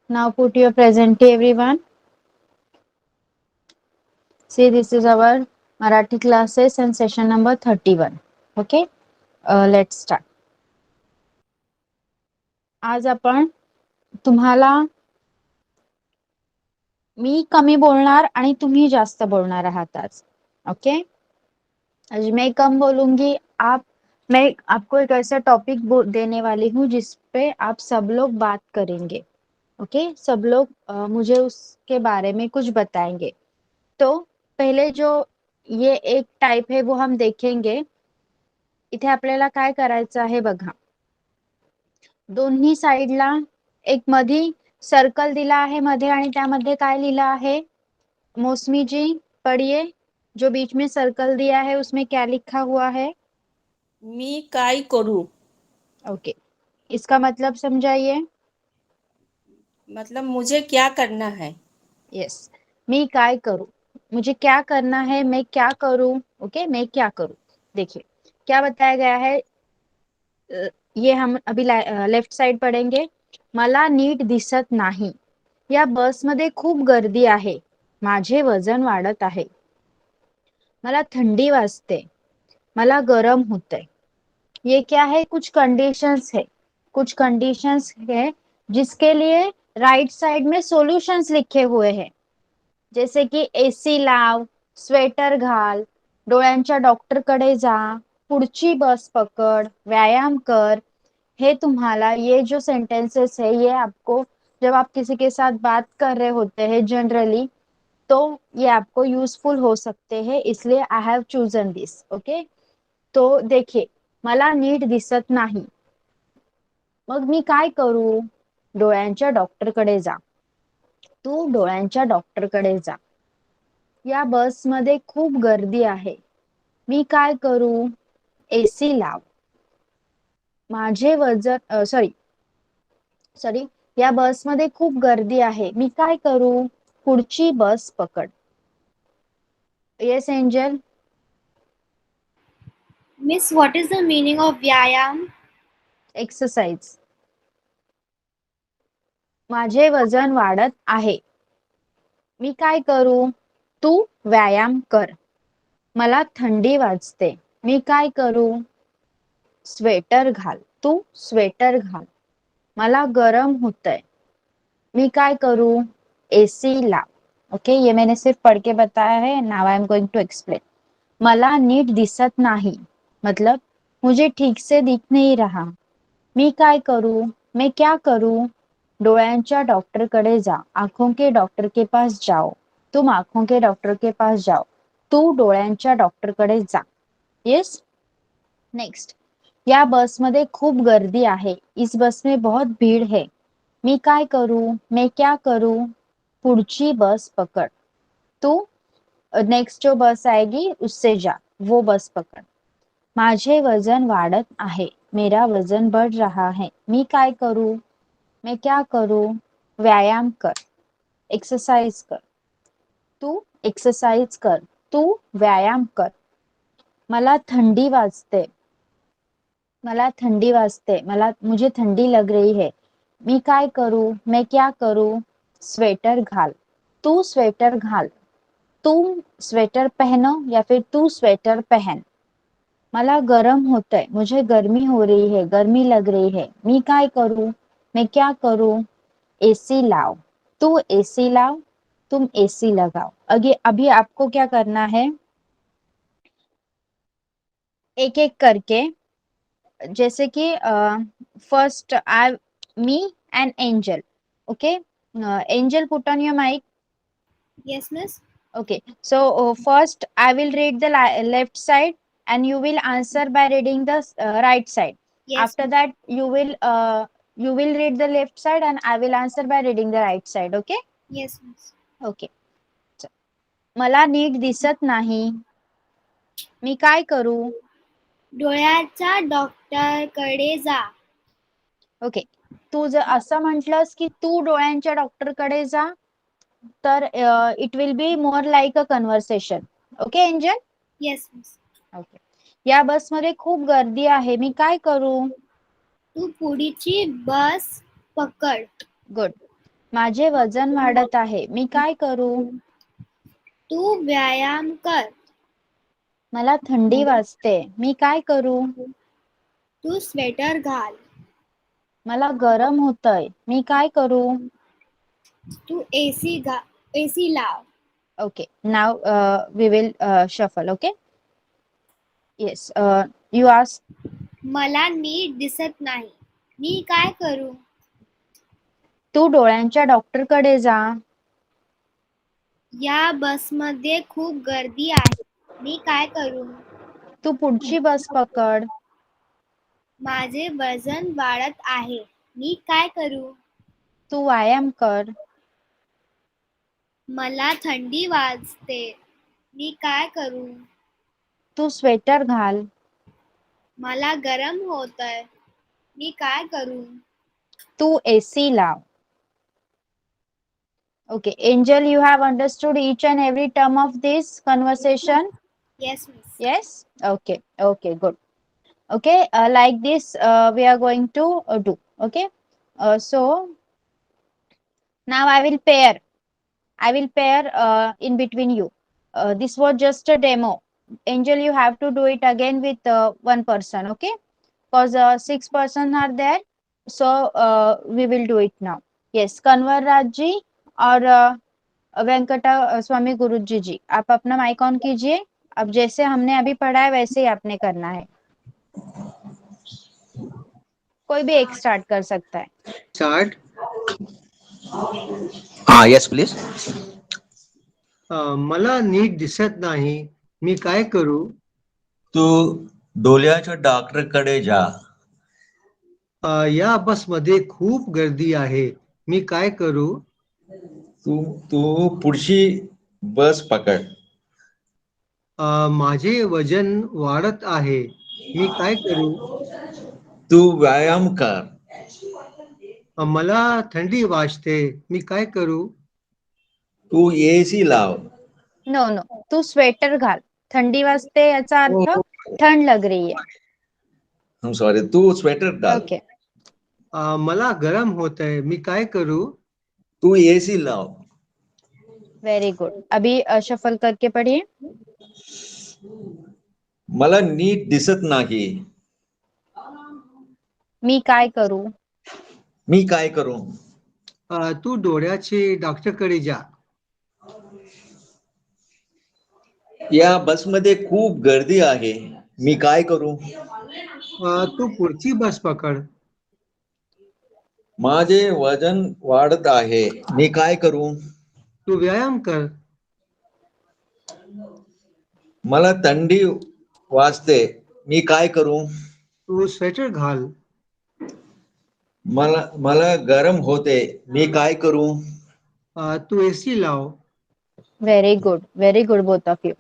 Now put your present everyone. See, this is our Marathi classes and session number 31. Okay, let's start. आज आपण तुम्हाला मी कमी बोलणार आणि तुम्ही जास्त बोलणार आहात आज. ओके, आज मैं कम बोलूंगी, मैं आपको एक ऐसा टॉपिक देने वाली हूँ जिसपे आप सब लोग बात करेंगे. ओके, सब लोग मुझे उसके बारे में कुछ बताएंगे. तो पहले जो ये एक टाइप है वो हम देखेंगे. इथे आपल्याला काय करायचं आहे बघा. दोन्ही साइडला एक मधी सर्कल दिला आहे मध्ये आणि त्यामध्ये काय लिहिलं आहे. मौसमी जी पढ़िए, जो बीच में सर्कल दिया है उसमें क्या लिखा हुआ है. मी काय करू. ओके, इसका मतलब समझाइए. मतलब मुझे क्या करना है. यस, मी काय करूं, मुझे क्या करना है, मैं क्या करूं. ओके, मैं क्या करूं. देखिए क्या बताया गया है. ये हम अभी लेफ्ट साइड पढ़ेंगे. मला नीट दिसत नाही. या बस मध्ये खूप गर्दी आहे. माझे वजन वाढत आहे. मला थंडी वाजते. मला गरम होतंय. ये क्या है, कुछ कंडीशंस है. कुछ कंडीशंस है जिसके लिए राइट साइड में सॉल्यूशंस लिखे हुए हैं. जैसे की एसी लाव, स्वेटर घाल, डोळ्यांच्या डॉक्टर कडे जा, पुढची बस पकड़, व्यायाम कर. हे तुम्हाला ये जो सेंटेंसेस है ये आपको जब आप किसी के साथ बात कर रहे होते हैं जनरली, तो ये आपको यूजफुल हो सकते हैं, इसलिए I have chosen this. Okay, तो देखिए मला नीट दिसत नाही. मग मी काय करू. डोळ्यांच्या डॉक्टर कडे जा. तू डोळ्यांच्या डॉक्टर कडे जा. या बस मध्ये खूप गर्दी आहे. मी काय करू. एसी लाव. माझे वजन सॉरी, या बस मध्ये खूप गर्दी आहे. मी काय करू. पुढची बस पकड. Yes angel. Miss, what is the meaning of Vyayam? Exercise. माझे वजन वाढत आहे. मी काय करू. तू व्यायाम कर. मला थंडी वाजते. मी काय करू. स्वेटर घाल. तू स्वेटर घाल. मला गरम होतंय. मी काय करू. एसी लाव. ओके, ये मैंने सिर्फ पढ़ के बताया है. Now I am going to explain. मला नीट दिसत नाही, मतलब मुझे ठीक से दिख नहीं रहा. मी काय करू. मैं क्या करूं. डोळ्यांच्या डॉक्टर कडे जा. आंखों के डॉक्टर के पास जाओ. तुम आंखों के डॉक्टर के पास जाओ. तू डोळ्यांच्या डॉक्टर कडे जा. यस. नेक्स्ट. या बस मध्ये खूप गर्दी आहे. इस बस में बहुत भीड़ है. मी काय करूं. मैं क्या करूं. पुढची बस पकड़. तू नेक्स्ट जो बस आएगी उससे जा, वो बस पकड़. माझे वजन वाढत आहे. मेरा वजन बढ़ रहा है. मी काय करू. मैं क्या करूं. व्यायाम कर. एक्सरसाइज कर. तू एक्सरसाइज कर. तू व्यायाम कर. मला थंडी वाजते. मुझे ठंडी लग रही है. मी काय करूं. मैं क्या करूं. स्वेटर घाल. तू स्वेटर घाल. तुम स्वेटर पहनो या फिर तू स्वेटर पहन. मला गरम होतंय. मुझे गर्मी हो रही है, गर्मी लग रही है. मी काय करूं. मैं क्या करूं. एसी लाओ. तू एसी लाओ. तुम एसी लगाओ. अभी आपको क्या करना है, एक एक करके. जैसे कि first I, me and Angel. Okay, Angel put on your mic. Yes, Miss. Okay, so first I will read the left side and you will answer by reading the right side. Yes, After that you will read the left side and I will answer by reading the right side. Okay. yes, Miss. Okay. मला नीट दिसत नाही. मी काय करू. डोळ्याच्या डॉक्टरकडे जा. Okay, तू जर असं म्हंटलस की तू डोळ्यांच्या डॉक्टर कडे जा, तर it will be more like a conversation. Okay angel. Yes, Miss. Okay. या बस मध्ये खूप गर्दी आहे. मी काय करू. तू पुढची बस पकड. गुड. माझे वजन वाढत आहे, मी काय करू? तू व्यायाम कर. मला थंडी वाजते, मी काय करू? तू स्वेटर घाल. मला गरम होतंय, मी काय करू? तू एसी लाव. Okay, now we will shuffle. Okay, yes, you ask. मला नीट दिसत नाही, मी काय करू? तू डोळ्यांच्या डॉक्टरकडे जा. या बसमध्ये खूप गर्दी आहे, मी काय करू? तू पुढची बस पकड. माझे वजन वाढत आहे, मी काय करू? तू व्यायाम कर. मला थंडी वाजते, मी काय करू? तू स्वेटर घाल. मला गरम होतंय, मी काय करू? तू AC लाव. Okay, Angel, you have understood each and every term of this conversation? Yes, miss. Yes? Okay, okay, good. Okay, like this, we are going to do. Okay, so now I will pair. In between you. This was just a demo. Angel, you have to do it again with one person. Okay, because 6 persons are there, so we will do it now. Yes, Kanwar Raj ji और वेंकटा स्वामी गुरुजी जी, आप अपना mic on कीजिए. अब जैसे हमने अभी पढ़ा है वैसे ही आपने करना है. कोई भी एक स्टार्ट कर सकता है. स्टार्ट. Yes please. मला नीट दिसत नाही, मी काय करू? तू डोळ्याच्या डॉक्टरकडे जा. या बसमध्ये खूप गर्दी आहे, मी काय करू? तू पुढची बस पकड. माझे वजन वाढत आहे, मी काय करू? तू व्यायाम कर. मला थंडी वाजते, मी काय करू? तू AC लाव. नो नो, तू स्वेटर घाल. थंडी वाजते याचा अर्थ ठंड लग रही है. सॉरी, तू स्वेटर डाल. ओके, मला गरम होतंय, मी काय करू? तू AC लाव. Very good. अभी शफल करके पढ़िए. मला नीट दिसत नाही, मी काय करू? मी काय करू? तू डोळ्याचे डॉक्टरकडे जा. या बसमध्ये खूप गर्दी आहे, मी काय करू? तू पुढची बस पकड. माझे वजन वाढत आहे, मी काय करू? तू व्यायाम कर. मला थंडी वाजते, मी काय करू? तू स्वेटर घाल. मला गरम होते, मी काय करू? तू AC लाव. Very good both of you.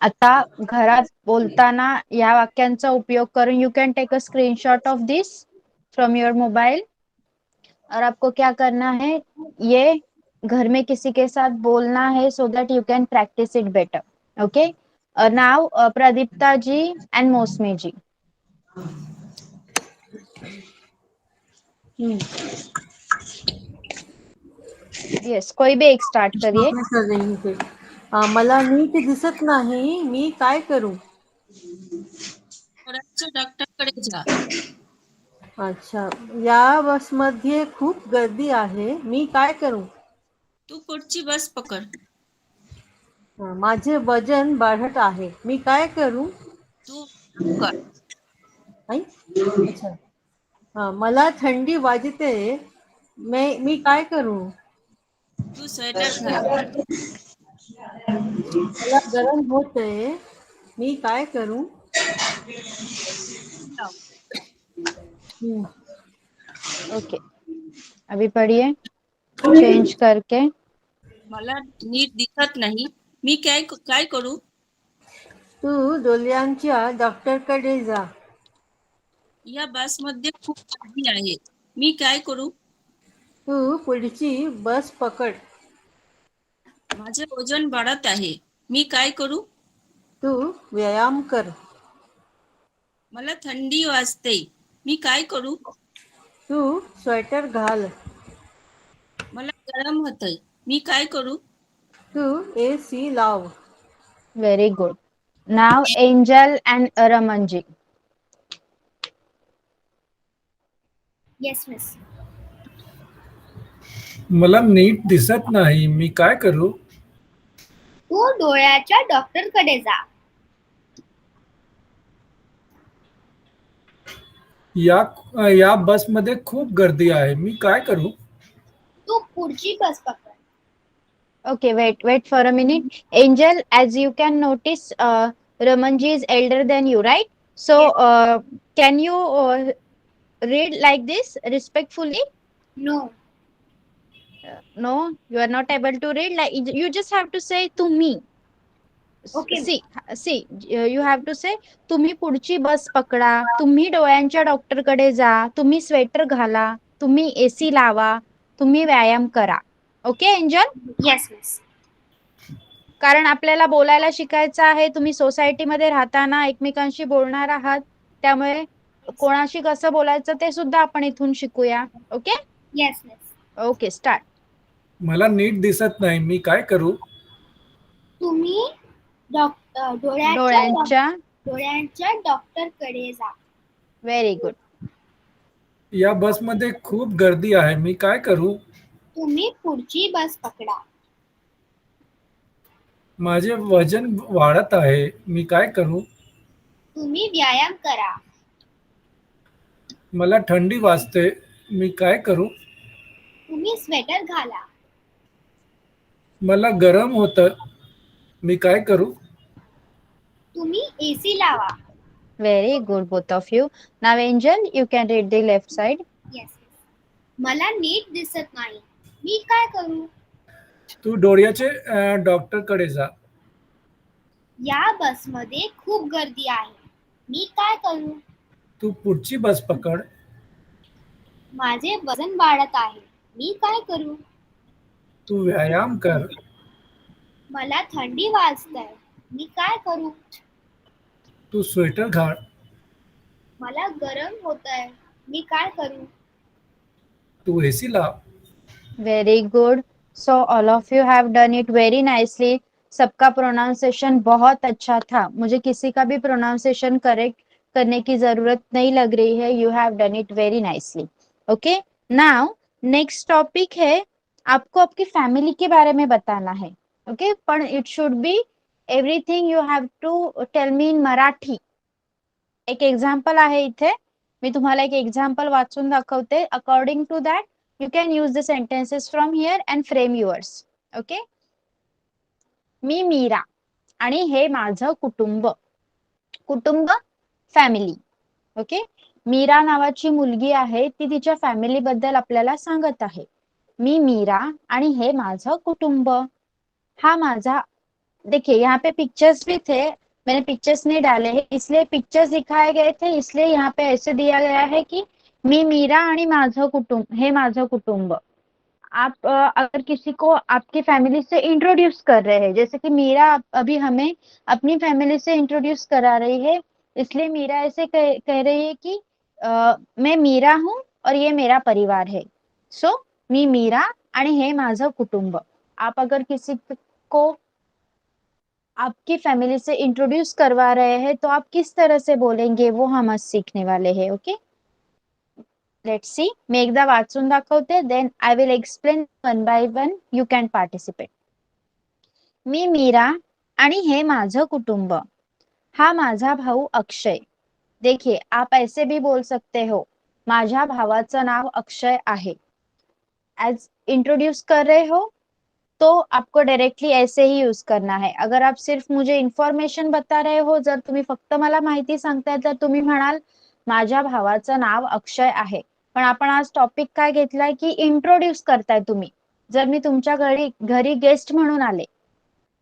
आता घरात बोलताना या वाक्यांचा उपयोग करून you can take a screenshot of this from your mobile. और आपको क्या करना है, ये घर में किसी के साथ बोलना है so that you can practise it better. Okay, now Pradipta ji and Mousumi ji. Yes, कोई भी एक स्टार्ट करिए. मैं कर रही हूँ फिर. मला नीट दिसत नाही, मी काय करू? डोळ्याच्या डॉक्टरकडे जा. अच्छा, या बसमध्ये खूप गर्दी आहे, मी काय करू? तू पुढची बस पकड. माझे वजन वाढत आहे, मी काय करू? तू व्यायाम कर. आई? अच्छा. मला थंडी वाजते, मी काय करू? तू स्वेटर घाल. मला गरम होते, मी काय करू? ओके, अभी पढ़िए चेंज करके. मला नीट दिसत नाही, मी काय करू? तू डोळ्यांच्या डॉक्टरकडे जा. या बसमध्ये खूप गर्दी आहे, मी काय करू? तू पुढची बस पकड. माझे वजन वाढत आहे, मी काय करू? तू व्यायाम कर. मला थंडी वाजते, मी काय करू? तू स्वेटर घाल. मला गरम होतंय, मी काय करू? तू AC लाव. Very good. Now Angel and Ramanji. Yes miss. मला नीट दिसत नाही, मी काय करू? तू डोळ्याच्या डॉक्टरकडे जा. या बसमध्ये खूप गर्दी आहे, मी काय करू? तू पुढची बस पकड. Okay, wait for a minute. Angel, as you can notice, Ramanji is elder than you, right? So, can you read like this respectfully? No. No, you are not able to read. Like you just have to say to me. Okay. See, you have to say तुम्ही पुढची बस पकडा, तुम्ही डोळ्यांच्या डॉक्टरकडे जा, तुम्ही sweater घाला, तुम्ही AC लावा, तुम्ही व्यायाम करा. Okay angel? Yes miss. कारण आपल्याला बोलायला शिकायचं आहे. तुम्ही सोसायटीमध्ये राहताना एकमेकांशी बोलणार आहात, त्यामुळे कोणाशी कसं बोलायचं ते सुद्धा आपण इथून शिकूया. Okay? Yes miss. Okay, start. मला नीट दिसत नाही, मी काय करू? तुम्ही डोळ्यांच्या डॉक्टरकडे जा. Very good. या बसमध्ये खूप गर्दी आहे, मी काय करू? तुम्ही पुढची बस पकडा. माझे वजन वाढत आहे, मी काय करू? तुम्ही व्यायाम करा. मला थंडी वाजते, मी काय करू? तुम्ही स्वेटर घाला. मला गरम होतं, मी काय करू? तुम्ही AC लावा. Very good, both of you. Now, Angel, you can read the left side. Yes. मला नीट दिसत नाही, मी काय करू? तू डोळ्याचे डॉक्टरकडे जा. या बसमध्ये खूप गर्दी आहे, मी काय करू? तू पुढची बस पकड. माझे वजन वाढत आहे, मी काय करू? तू व्यायाम कर. मला थंडी वाजते, मी काय करू? तू स्वेटर घाल. मला गरम होतंय, मी काय करू? तू AC लाव. Very good. So all of you have done it very nicely. सबका प्रोनाउंसिएशन बहुत अच्छा था. मुझे किसी का भी प्रोनाउंसिएशन करेक्ट करने की जरूरत नहीं लग रही है. You have done it very nicely. Okay. Now next topic है, आपको आपकी फैमिली के बारे में बताना है. Okay. पण it should be everything you have to tell me in Marathi. एक एक्झाम्पल आहे इथे, मी तुम्हाला एक एक्झाम्पल वाचून दाखवते. According to that you can use the sentences from here and frame yours. Okay. मी मीरा आणि हे माझं कुटुंब. कुटुंब, फॅमिली. ओके. मीरा नावाची मुलगी आहे, ती तिच्या फॅमिली बद्दल आपल्याला सांगत आहे. मी मीरा आणि हे माझं कुटुंब. हा माझा, देखिए यहाँ पे पिक्चर्स भी थे, मैंने पिक्चर्स नहीं डाले हैं, इसलिए पिक्चर्स दिखाए गए थे, इसलिए यहाँ पे ऐसे दिया गया है कि मी मीरा आणि माझं कुटुंब, हे माझं कुटुंब. आप अगर किसी को आपकी फैमिली से इंट्रोड्यूस कर रहे हैं, जैसे कि मीरा अभी हमें अपनी फैमिली से इंट्रोड्यूस करा रही है, इसलिए मीरा ऐसे कह रही है कि मैं मीरा हूं और ये मेरा परिवार है. सो मी मीरा आणि हे माझं कुटुंब. आप अगर किसी को आपकी फैमिली से इंट्रोड्यूस करवा रहे हैं तो आप किस तरह से बोलेंगे, वो हम आज सीखने वाले हैं. ओके. Let's see. मी एकदा वाचून दाखवते, then I will explain one by one. You can participate. मी मीरा आणि हे माझं कुटुंब. हा माझा भाऊ अक्षय. देखिए, आप ऐसे भी बोल सकते हो, माझ्या भावाचं नाव अक्षय आहे. एज इंट्रोड्यूस कर रहे हो तो आपको डायरेक्टली ऐसे ही यूज करना है. अगर आप सिर्फ मुझे इन्फॉर्मेशन बता रहे हो, जर तुम्ही फक्त मला माहिती सांगताय, तर तुम्ही म्हणाल माझ्या भावाचं नाव अक्षय आहे. पण आपण आज टॉपिक काय घेतलाय की इंट्रोड्यूस करताय तुम्ही. जर मी तुमच्या घरी गेस्ट म्हणून आले,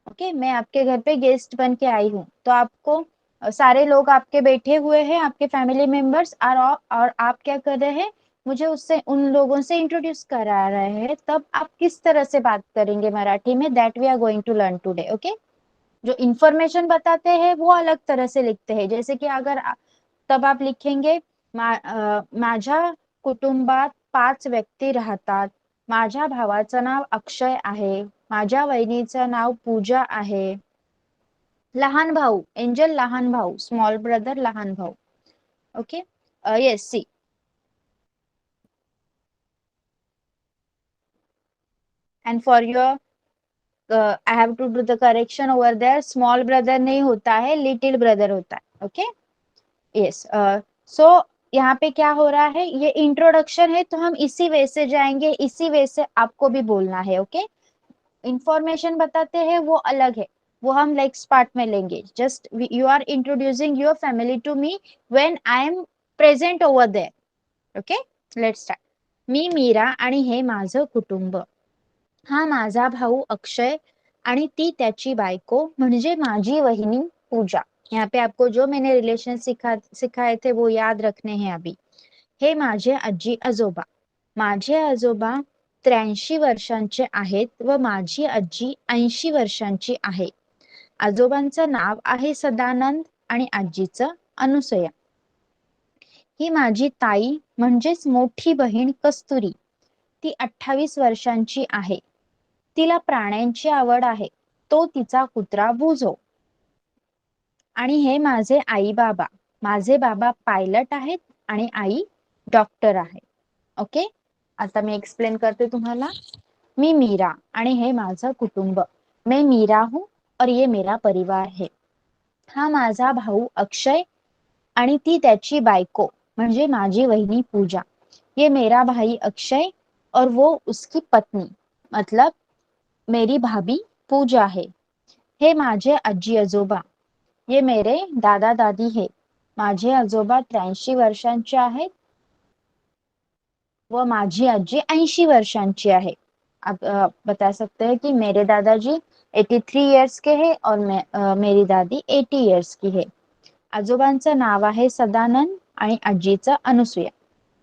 ओके, मैं आपके घर पे गेस्ट बन के आई हूँ, तो आपको सारे लोग आपके बैठे हुए हैं, आपके फैमिली मेंबर्स, और आप क्या कर रहे हैं, मुझे उससे उन लोगों से इंट्रोड्यूस करा रहे हैं. तब आप किस तरह से बात करेंगे मराठी में, that we are going to learn today. Okay. जो इंफॉर्मेशन बताते हैं वो अलग तरह से लिखते हैं, जैसे कि अगर तब आप लिखेंगे माझ्या कुटुंबात 5 व्यक्ती राहतात, माझ्या भावाचं नाव अक्षय आहे. माझ्या वहिनीचं नाव पूजा आहे. लहान भाऊ, एंजल लहान भाऊ, स्मॉल ब्रदर लहान भाऊ. Okay, yes, see. And for your I have to do the correction over there. Small brother नहीं होता है, little brother होता है. Okay, yes. सो यहाँ पे क्या हो रहा है, ये इंट्रोडक्शन है तो हम इसी वे से जाएंगे, इसी वे से आपको भी बोलना है. ओके, इंफॉर्मेशन बताते हैं वो अलग है, वो हम नेक्स्ट पार्ट में लेंगे. Just you are introducing your family to me when I am present over there. Okay, let's start. मी मीरा आणि हे माझं कुटुंब. हा माझा भाऊ अक्षय आणि ती त्याची बायको म्हणजे माझी वहिनी पूजा. यहाँ पे आपको जो मैंने रिलेशन सिखाए थे वो याद रखने हैं अभी. हे माझे आजी आजोबा. माझे आजोबा 83 वर्षांचे आहेत व माझी आजी 80 वर्षांची आहे. आजोबांचं नाव आहे सदानंद आणि आजीचं अनुसया. ही माझी ताई म्हणजेच मोठी बहीण कस्तुरी. ती 28 वर्षांची आहे. तिला प्राण्यांची आवड आहे. तो तिचा कुत्रा बुझो. आणि हे माझे आई बाबा. माझे बाबा पायलट आहेत आणि आई डॉक्टर आहे. ओके, आता मी एक्सप्लेन करते तुम्हाला. मी मीरा आणि हे माझं कुटुंब. मैं मीरा हूं और ये मेरा परिवार है. हा माझा भाऊ अक्षय आणि ती त्याची बायको म्हणजे माझी वहिनी पूजा. ये मेरा भाई अक्षय और वो उसकी पत्नी मतलब मेरी भाभी पूजा है. हे माझे आजी आजोबा. ये मेरे दादा दादी है. माझे आजोबा 83 वर्षांचे आहेत व माझी आजी 80 वर्षांची आहे. आप बता सकते हैं कि मेरे दादाजी 83 इयर्स के हैं और मेरी दादी 80 इयर्स की है. आजोबांचं नाव आहे सदानंद आणि आजीचं अनुसुया.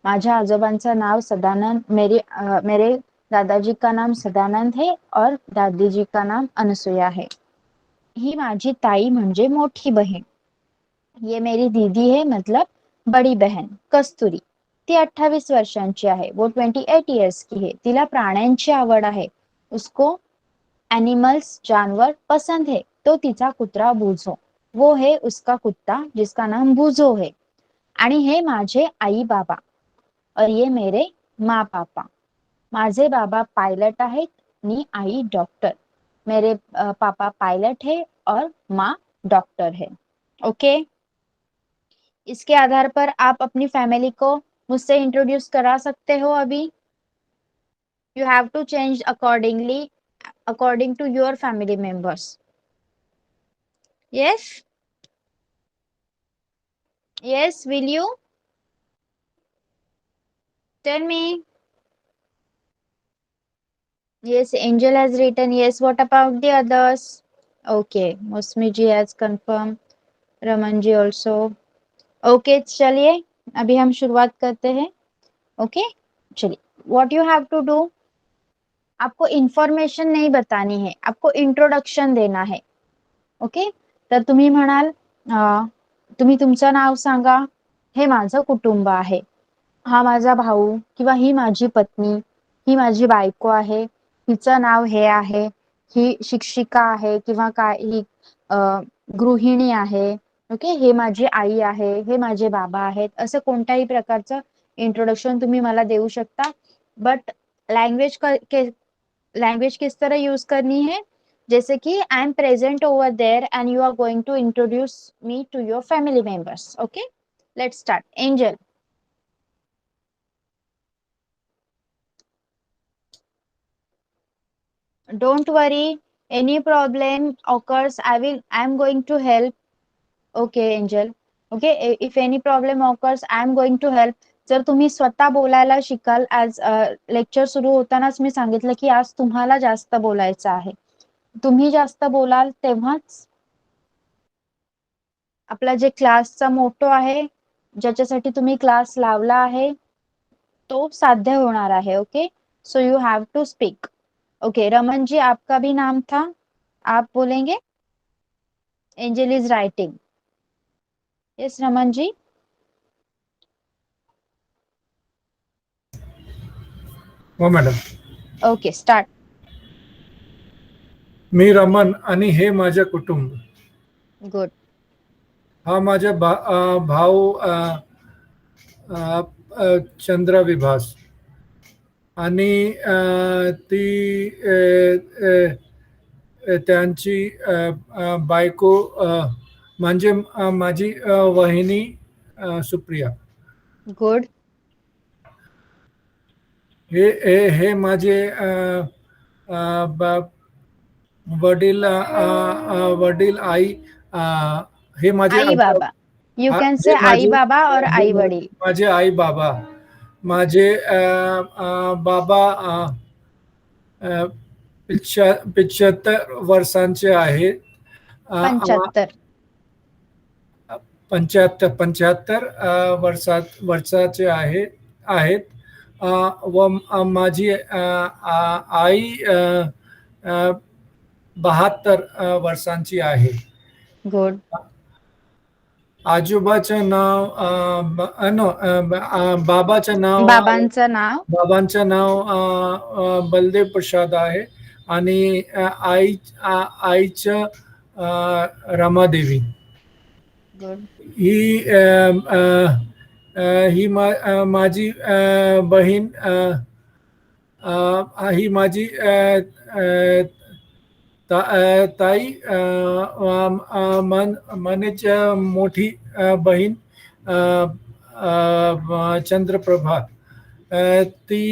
माझ्या आजोबांचं नाव सदानंद, मेरे दादाजी का नाम सदानंद है और दादी जी का नाम अनुसुया है. ही माझी ताई म्हणजे मोठी बहीण. ये मेरी दीदी है मतलब बड़ी बहन कस्तुरी. ती 28 वर्षांची आहे. वो 28 इयर्स की है. तिला प्राण्यांची आवड आहे. उसको एनिमल्स जानवर पसंद है. तो तिचा कुत्रा बुझो. वो है उसका कुत्ता जिसका नाम बुझो है. आणि हे माझे आई बाबा और ये मेरे माँ पापा. माझे बाबा पायलट आहेत आणि आई डॉक्टर. मेरे पापा पायलट है और माँ डॉक्टर है. ओके, इसके आधार पर आप अपनी फैमिली को मुझसे इंट्रोड्यूस करा सकते हो. अभी you have to change accordingly according to your family members. Yes, yes, will you tell me? Yes, Angel has written yes. What about the others? Okay, Mosmi ji has confirmed. Raman ji also. Okay, चलिए अभी हम शुरुआत करते हैं. Okay, चलिए. What you have to do? आपको information नहीं बतानी है, आपको इंट्रोडक्शन देना है. ओके, तर तुम्ही म्हणाल तुम्ही तुमचं नाव सांगा. हे माझं कुटुंब आहे. हा माझा भाऊ किंवा ही माझी पत्नी, ही माझी बायको आहे, हिचं नाव हे आहे, ही शिक्षिका आहे किंवा काय ही गृहिणी आहे. ओके, हे माझी आई आहे, हे माझे बाबा आहेत. असं कोणत्याही प्रकारचं इंट्रोडक्शन तुम्ही मला देऊ शकता. बट लैंग्वेज किस तरह यूज करनी है, जैसे कि I am present over there and you are going to introduce me to your family members. Okay, let's start. Angel. Don't worry, any problem occurs, I am going to help. Okay, Angel. Okay, if any problem occurs, I am going to help. जर तुम्ही स्वतः बोलायला शिकाल, आज lecture सुरू होतानाच मी सांगितलं की आज तुम्हाला जास्त बोलायचं आहे. तुम्ही जास्त बोलाल तेव्हाच आपला जे क्लासचा मोटो आहे, ज्याच्यासाठी तुम्ही क्लास लावला आहे, तो साध्य होणार आहे. Okay, so you have to speak. Okay, Raman ji आपका भी नाम था, आप बोलेंगे. Angel is writing. Yes Raman ji. हो मॅडम. Okay start. मी रमन आणि हे माझे कुटुंब. गुड. हा माझा भाऊ अ, चंद्र विभास आणि ती त्यांची बायको म्हणजे माझी वहिनी सुप्रिया. गुड. हे माझे वडील वडील आई हे माझे आई बाबा. यू कॅन से आई बाबा और आई वडील. माझे आई बाबा. माझे बाबा 75 वर्षांचे आहेत. 75. 75 वर्षाचे आहेत. व माझी आई 72 वर्षांची आहे. गुड. आजोबाचं नाव बाबांचं बाबांचं नाव बलदेव प्रसाद आहे आणि आईचं रमादेवी. गुड. ही माझी बहीण. ही माझी ताई मनेच मोठी बहीण चंद्रप्रभा. ती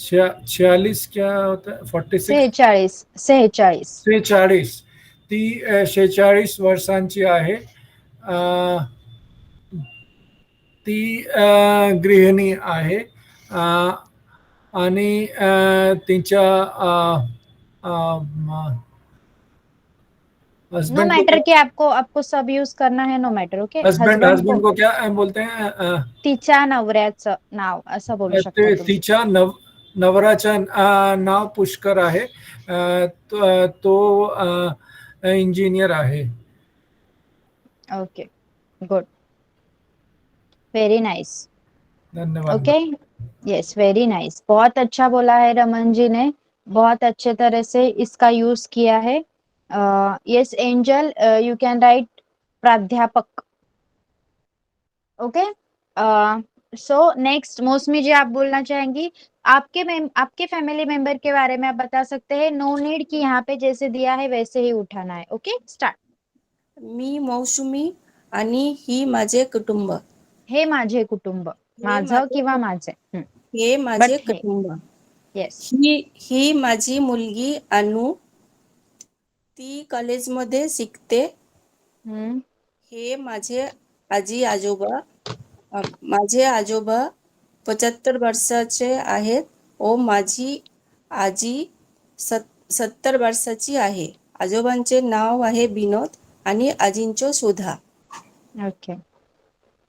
46 क्या होता है 46 46. ती 46 वर्षांची आहे. ती गृहिणी आहे आणि तिच्या नो मैटर कि आपको सब यूज करना है. No matter. ओके. हस्बैंड को क्या बोलते हैं? तिच्या नवऱ्याचं नाव असं बोलू शकता तुम्ही. तिच्या नवऱ्याचं नाव पुष्कर आहे. तो इंजिनियर आहे. ओके. गुड. Very nice. धन्यवाद. ओके. Yes very nice. बहुत अच्छा बोला है रमन जी ने. बहुत अच्छे तरह से इसका यूज किया है. Yes angel you can write प्राध्यापक. ओके. सो नेक्स्ट मौसमी जी आप बोलना चाहेंगी. आपके फैमिली मेंबर के बारे में आप बता सकते हैं. नो नीड कि यहाँ पे जैसे दिया है वैसे ही उठाना है. Okay start. मी मौसुमी आणि ही माझे कुटुंब. हे माझे कुटुंब. माझं किंवा माझे. हे माझे But हे. कुटुंब. येस. ही माझी मुलगी अनु. ती कॉलेजमध्ये शिकते. हे माझे आजी आजोबा. माझे आजोबा 75 वर्षाचे आहेत व माझी आजी 70 वर्षाची आहे. आजोबांचे नाव आहे विनोद आणि आजींचे सुधा. ओके.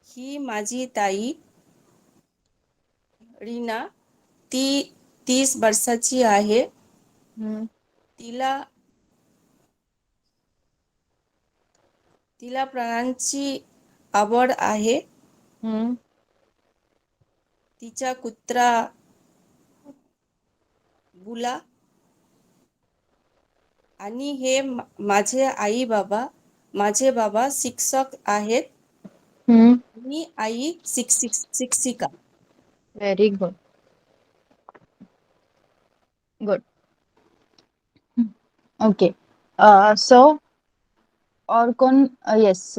ही माझी ताई रीना. ती 30 वर्षाची आहे. तिला प्राण्यांची आवड आहे. तिचा कुत्रा बुला. आणि हे माझे आई बाबा. माझे बाबा शिक्षक आहेत. मी आई शिक्षिका. Very good. Good. Okay. So और कौन. यस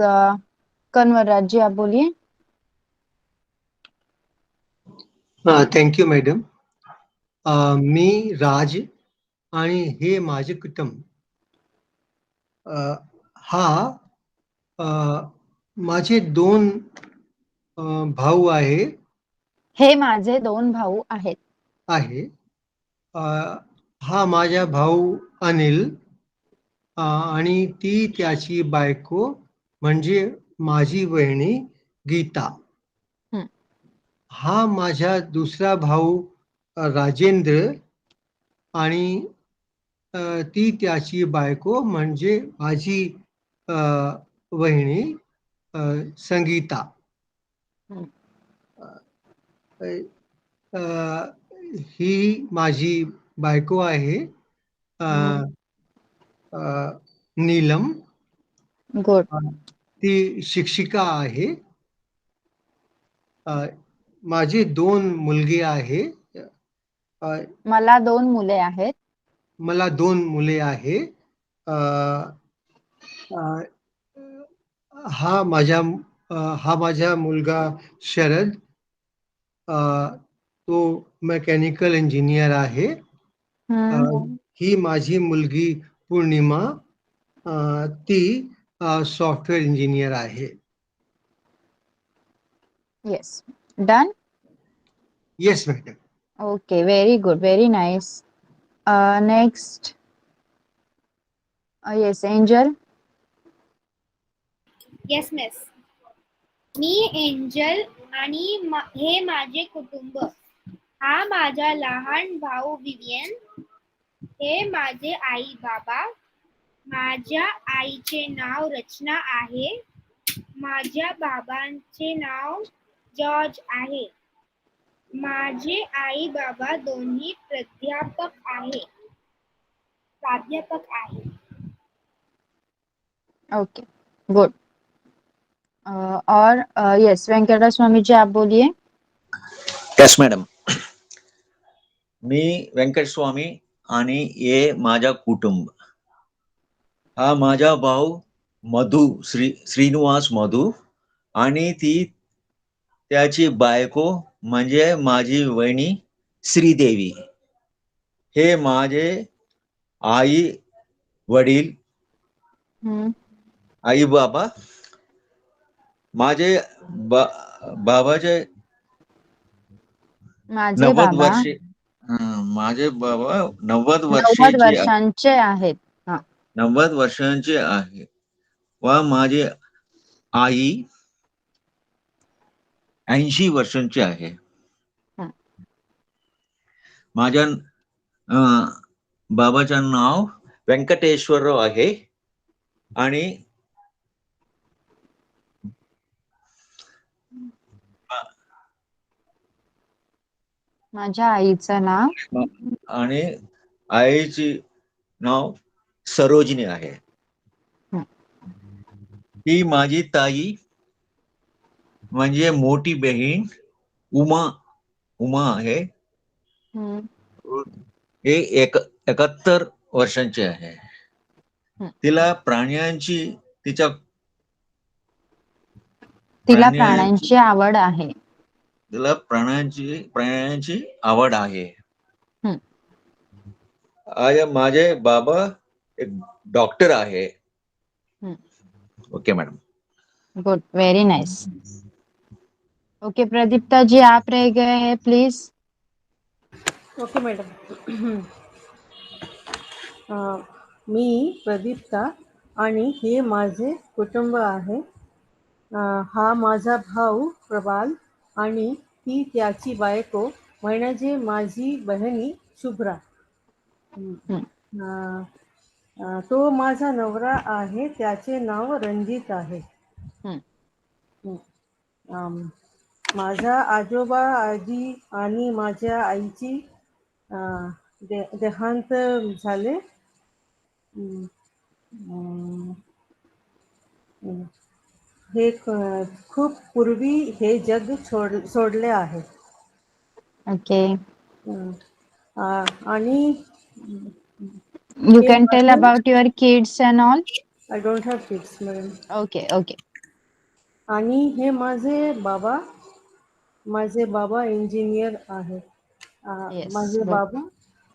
कन्वरराज जी आप बोलिए. Thank you madam. मी राज आणि हे माझे कुटुंब. हा माझे 2 भाऊ आहे. हे माझे 2 भाऊ आहेत. हा माझा भाऊ अनिल आणि ती त्याची बायको म्हणजे माझी वहिनी गीता. हा माझा दुसरा भाऊ राजेंद्र आणि ती त्याची बायको म्हणजे माझी वहिनी संगीता. हम्म. अ, ही माझी बायको आहे. अ, हम्म. अ, नीलम. गुड. ती शिक्षिका आहे. अ, माझी 2 मुलगी आहे. अ, मला 2 मुले आहेत. मला 2 मुले आहे. अ, अ, हा माझा मुलगा शरद. अ, तो मेकॅनिकल इंजिनियर आहे. हम्म. ही माझी मुलगी पूर्णिमा. ती सॉफ्टवेअर इंजिनियर आहे. Yes. Done. Yes madam. Okay, very good, very nice. Next. Yes, Angel. Yes miss. मी एंजल आणि हे माझे कुटुंब. हा माझा लहान भाऊ विवियन. हे माझे आई बाबा. माझ्या आईचे नाव रचना आहे. माझ्या बाबांचे नाव जॉर्ज आहे. माझे आई बाबा दोन्ही प्राध्यापक आहे. Okay, good. और यस, वेंकटा स्वामी जी, आप बोलिए. Yes madam. मी व्यंकट स्वामी आणि हे माझा कुटुंब. हा माझा भाऊ मधु, श्रीनिवास मधु आणि ती त्याची बायको म्हणजे माझी वहिनी श्रीदेवी. हे माझे आई वडील, हम्म. आई बाबा. माझे बाबाचे माझे 90 बाबा वर्षे. माझे बाबा 90 90 वर्षाचे वर्षांचे आहेत. हा. 90 वर्षांचे आहे व माझी आई 80 वर्षांची आहे. हं. माझ्या बाबाचे नाव व्यंकटेश्वरराव आहे आणि माझ्या आईचं नाव. आणि आईची नाव सरोजिनी आहे. हं. ही माझी ताई म्हणजे मोठी बहीण उमा आहे. हम्म. हे 71 वर्षांची आहे. हं. तिला प्राण्यांची आवड आहे. तिला प्राण्यांची आवड आहे. हं. माझे बाबा एक डॉक्टर आहे. हं. Okay madam. Good, very nice. Okay, Pradipta ji, आप रह गए हैं, प्लीज. Okay madam. मी प्रदीप्ता आणि हे माझे कुटुंब आहे. हा माझा भाऊ प्रबाल आणि ती त्याची बायको म्हणजे माझी बहिणी शुभ्रा. तो माझा नवरा आहे. त्याचे नाव रणजित आहे. हं. माझा आजोबा आजी आणि माझ्या आईची देहांत झाले. हे खूप पूर्वी हे जग सोडले आहे. ओके, आणि you can tell about your kids and all. I don't have kids madam. Okay, okay. आणि हे माझे बाबा इंजिनियर आहे. येस, माझे गुड. बाबा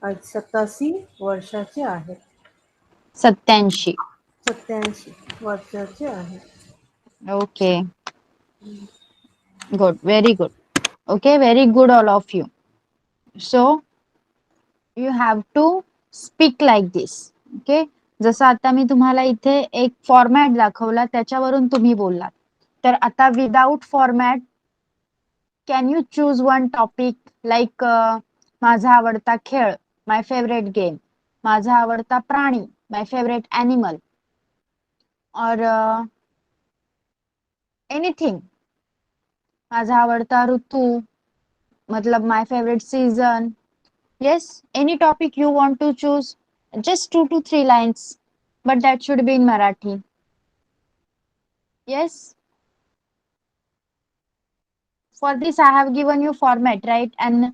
आज 87 वर्षाचे आहेत. 87. 87 वर्षाचे आहे. Okay, good, very good. Okay, very good all of you. So you have to speak like this. Okay, जसं आता मी तुम्हाला इथे एक फॉर्मॅट दाखवला, त्याच्यावरून तुम्ही बोललात. तर आता without format, can you choose one topic, like माझा आवडता खेळ, माय फेवरेट गेम, माझा आवडता प्राणी, माय फेवरेट एनिमल, और एनीथिंग. माझा आवडता ऋतू, मतलब my favorite season. Yes, any topic you want to choose, just 2 to 3 lines, but that should be in Marathi. Yes, for this I have given you format, right? And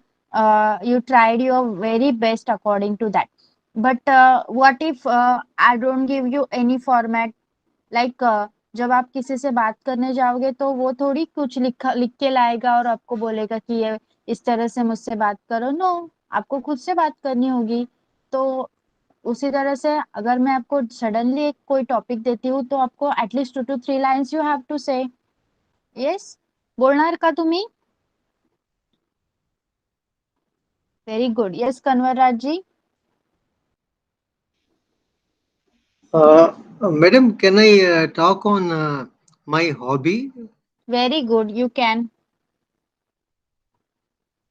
you tried your very best according to that. But what if I don't give you any format? Like जब आप किसी से बात करने जाओगे तो वो थोड़ी कुछ लिख के लाएगा और आपको बोलेगा कि ये इस तरह से मुझसे बात करो। नो, आपको खुद से बात करनी होगी। तो उसी तरह से अगर मैं आपको सडनली एक कोई टॉपिक देती हूँ तो आपको at least 2 to 3 lines you have to say. Yes, बोलणार का तुम्ही? Very good. Yes Kanwarraj ji. Madam, can I talk on my hobby? Very good, you can.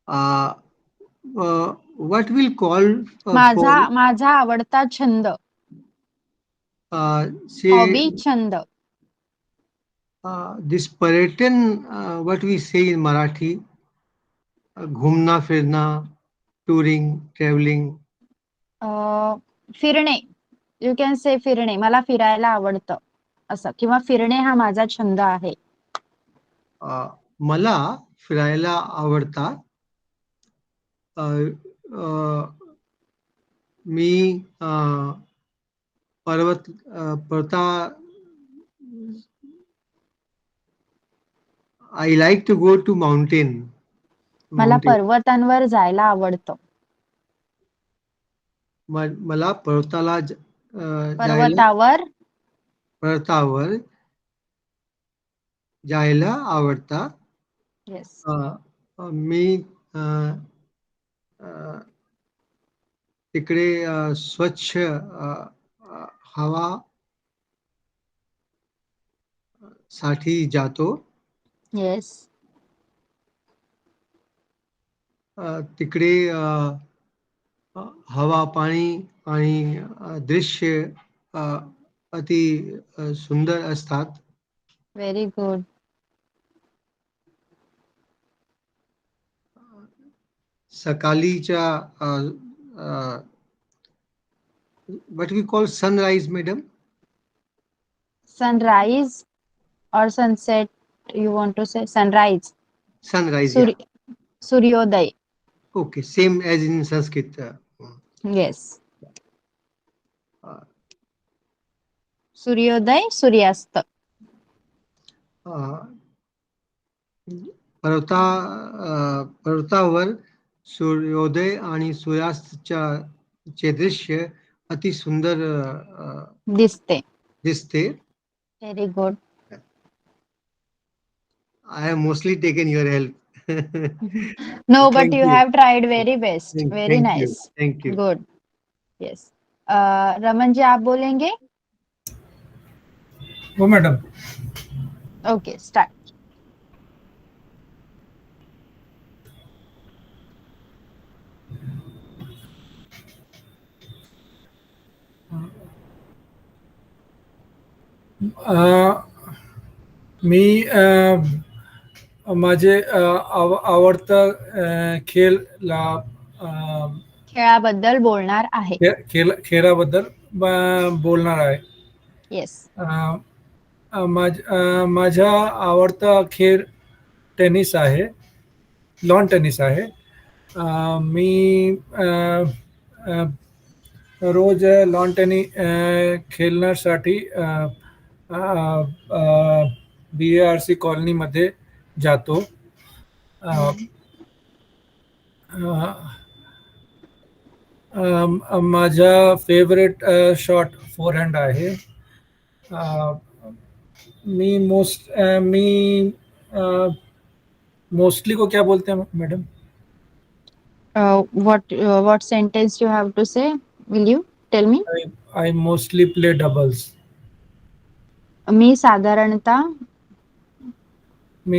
Uh, what will call for माझा आवडता छंद. say हॉबी, छंद. this पर्यटन, what we say in Marathi, घूमना फिरना, touring, traveling. फिरणे, यू कॅन से फिरणे. मला फिरायला आवडतं असं, किंवा फिरणे हा माझा छंद आहे. मला फिरायला आवडतात. मी पर्वता I like to go to mountain. मला पर्वतांवर जायला आवडतं. मला पर्वताला पर्वतावर जायला आवडतं. येस. मी तिकडे स्वच्छ हवा साठी जातो. येस. तिकडे हवा, पाणी आणि दृश्य अति सुंदर असतात. Very good. सकाळीच्या what we call sunrise, madam? Sunrise or sunset, you want to say? Sunrise. Sunrise, yeah. सूर्योदय. Okay, same as in Sanskrit. Yes. सूर्योदय, सूर्यास्त. पर्वतावर सूर्योदय आणि सूर्यास्तचे दृश्य अति सुंदर दिसते. Very good. I have mostly taken your help. No, but you have tried very best. Very Thank nice. you. Thank you. Good. Yes. Raman ji आप बोलेंगे? हो मॅडम. Okay, start. मी माझे आवडतं खेळाबद्दल बोलणार आहे. खेळाबद्दल बोलणार आहे. येस. माझा आवडता खेळ टेनिस आहे, लॉन टेनिस आहे. मी रोज लॉन टेनिस खेळण्यासाठी BARC कॉलनीमध्ये जातो. माझा फेवरेट शॉट फोरहँड आहे. मी मोस्टली को क्या बोलते हैं madam? What sentence you have to say? Will you tell me? I mostly play doubles. मी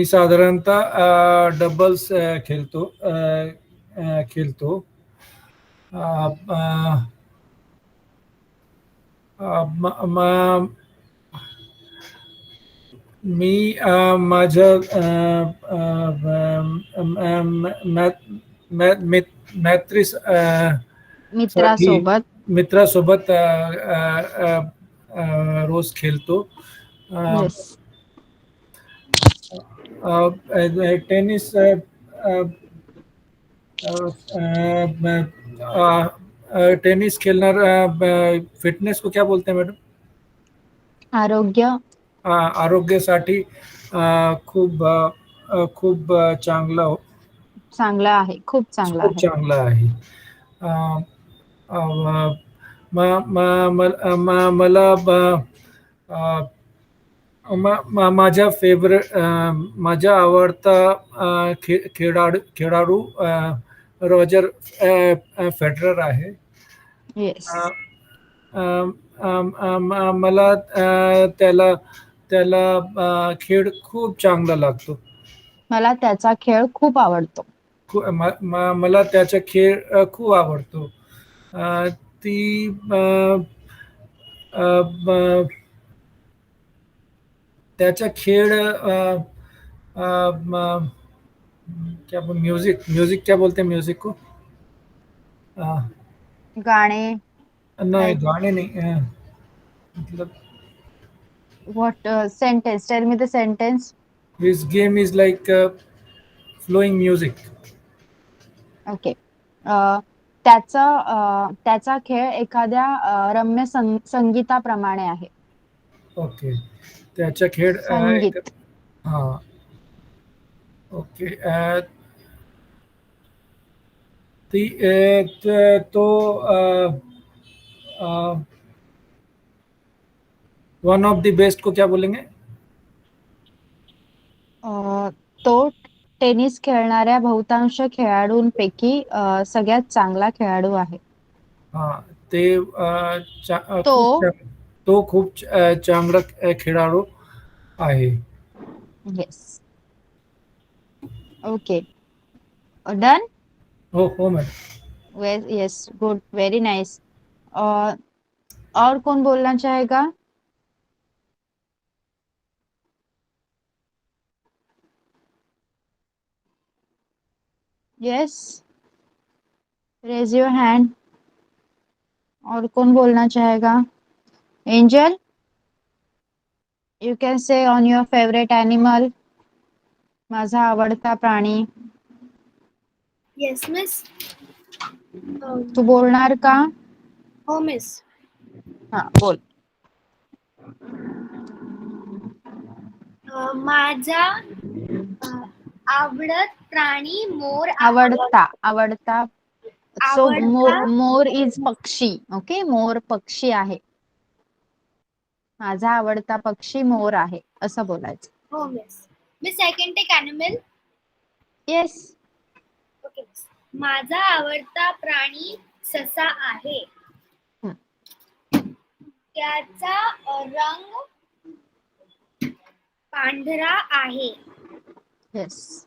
साधारणतः डबल्स खेळतो. मी माझ्या मैत्री साठी मित्रासोबत. मित्रासोबत रोज खेळतो. येस. टेनिस टेनिस खेलना फिटनेस को क्या बोलते हैं मैडम? आरोग्य. आरोग्यासाठी खूप चांगलं चांगला आहे, खूप चांगला खूप आहे. चांगलं आहे. अ, अ, म- म- म- म- मला माझ्या माझा आवडता खेळाडू रॉजर फेडरर आहे. येस. अ, अ, मला त्याला त्याला खेळ खूप चांगला लागतो. मला त्याचा खेळ खूप आवडतो. मला त्याचा खेळ खूप आवडतो. अ, ती त्याचा खेळ क्या म्यूजिक म्यूजिक क्या बोलते हैं म्यूजिक को? अ, गाणे. नहीं like गाने नहीं मतलब what sentence? Tell me the sentence. his game is like flowing music. Okay. त्याचा खेळ एखाद्या रम्य संगीताप्रमाणे आहे. ओके त्याचा खेळ संगीत. हा ओके ती तो वन ऑफ द बेस्ट को क्या बोलेंगे? तो टेनिस खेळणाऱ्या बहुतांश खेळाडूंपैकी सगळ्यात चांगला खेळाडू आहे. हा ते तो खूप चांगला खेळाडू आहे. येस. ओके. डन. हो madam. Yes, good, very nice. और कौन बोलना चाहेगा? Yes, raise your hand. और कौन बोलना चाहेगा? Angel, you can say on your favourite animal. माझा आवडता प्राणी. Yes miss. तू बोलणार का? हो मिस. हा, बोल. माझा आवडत प्राणी मोर आवडता. सो आवडता मोर इज पक्षी. ओके, मोर पक्षी आहे. माझा आवडता पक्षी मोर आहे असं बोलायचं. हो miss. Miss I can take animal. Yes. Okay miss. माझा आवडता प्राणी ससा आहे. त्याचा रंग पांढरा आहे. येस.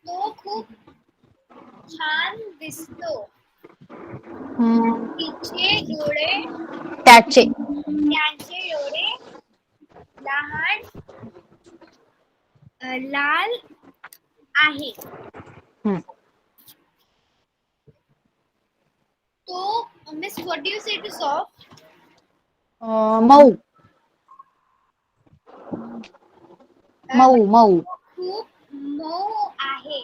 तो खूप छान दिसतो. त्याचे डोळे लहान लाल आहे. तो miss what do you say to soft? मऊ. मऊ. खूप मऊ आहे.